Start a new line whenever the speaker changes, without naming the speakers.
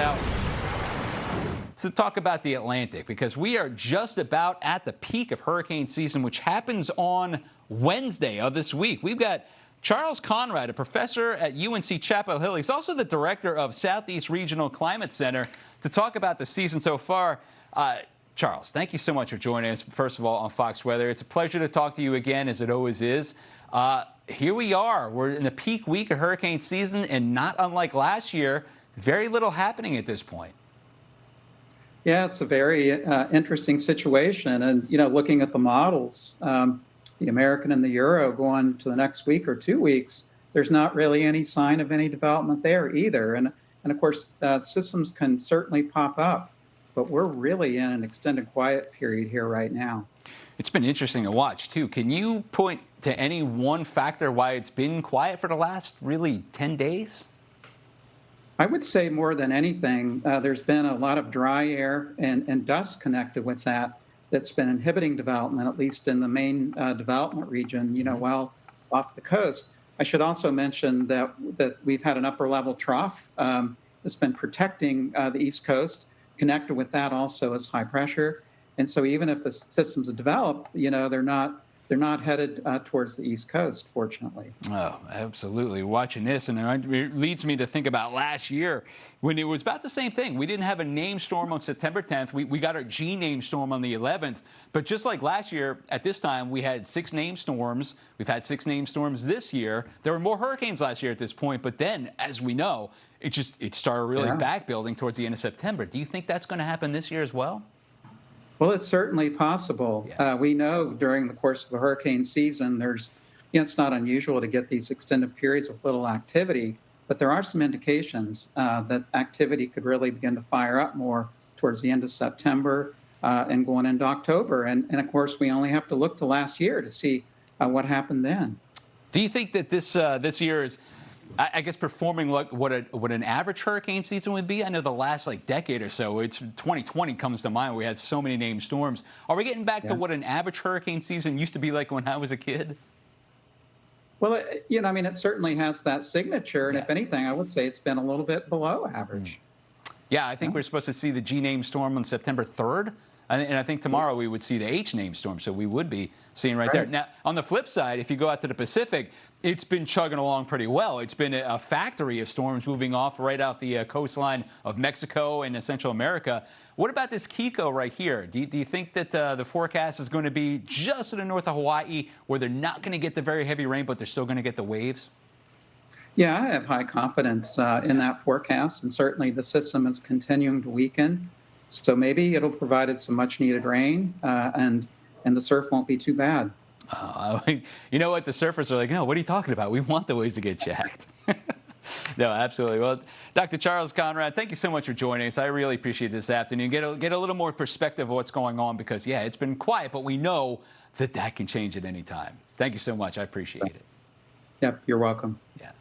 out to talk about the Atlantic, because we are just about at the peak of hurricane season, which happens on Wednesday of this week. We've got Charles Konrad, a professor at UNC Chapel Hill. He's also the director of Southeast Regional Climate Center, to talk about the season so far. Charles, thank you so much for joining us, first of all, on Fox Weather. It's a pleasure to talk to you again, as it always is. Here we are. We're in the peak week of hurricane season, and not unlike last year, very little happening at this point.
Yeah, it's a very interesting situation. And, looking at the models, the American and the Euro going to the next week or 2 weeks, there's not really any sign of any development there either. And of course, systems can certainly pop up, but we're really in an extended quiet period here right now.
It's been interesting to watch, too. Can you point to any one factor why it's been quiet for the last, really, 10 days?
I would say more than anything, there's been a lot of dry air and dust connected with that's been inhibiting development, at least in the main development region, well off the coast. I should also mention that we've had an upper level trough that's been protecting the East Coast. Connected with that also is high pressure. And so even if the systems are developed, they're not headed towards the East Coast, fortunately.
Oh, absolutely. Watching this, and it leads me to think about last year when it was about the same thing. We didn't have a named storm on September 10th. We got our G named storm on the 11th. But just like last year, at this time, we had 6 named storms. We've had 6 named storms this year. There were more hurricanes last year at this point. But then, as we know, it started really back building towards the end of September. Do you think that's going to happen this year as well?
Well, it's certainly possible.
Yeah.
We know during the course of a hurricane season, it's not unusual to get these extended periods of little activity, but there are some indications that activity could really begin to fire up more towards the end of September and going into October. And of course, we only have to look to last year to see what happened then.
Do you think that this year is, I guess, performing like what an average hurricane season would be? I know the last decade or so, 2020 comes to mind. We had so many named storms. Are we getting back to what an average hurricane season used to be like when I was a kid?
Well, it certainly has that signature. And if anything, I would say it's been a little bit below average.
Yeah, I think we're supposed to see the G named storm on September 3rd. And I think tomorrow we would see the H named storm, so we would be seeing right there. Now, on the flip side, if you go out to the Pacific, it's been chugging along pretty well. It's been a factory of storms moving off right out the coastline of Mexico and Central America. What about this Kiko right here? Do you think that the forecast is going to be just to the north of Hawaii, where they're not going to get the very heavy rain, but they're still going to get the waves?
Yeah, I have high confidence in that forecast, and certainly the system is continuing to weaken. So maybe it'll provide some much-needed rain, and the surf won't be too bad.
You know what? The surfers are like, no, what are you talking about? We want the waves to get jacked. No, absolutely. Well, Dr. Charles Konrad, thank you so much for joining us. I really appreciate this afternoon. Get a little more perspective of what's going on, because, yeah, it's been quiet, but we know that can change at any time. Thank you so much. I appreciate it.
Yep, you're welcome.
Yeah.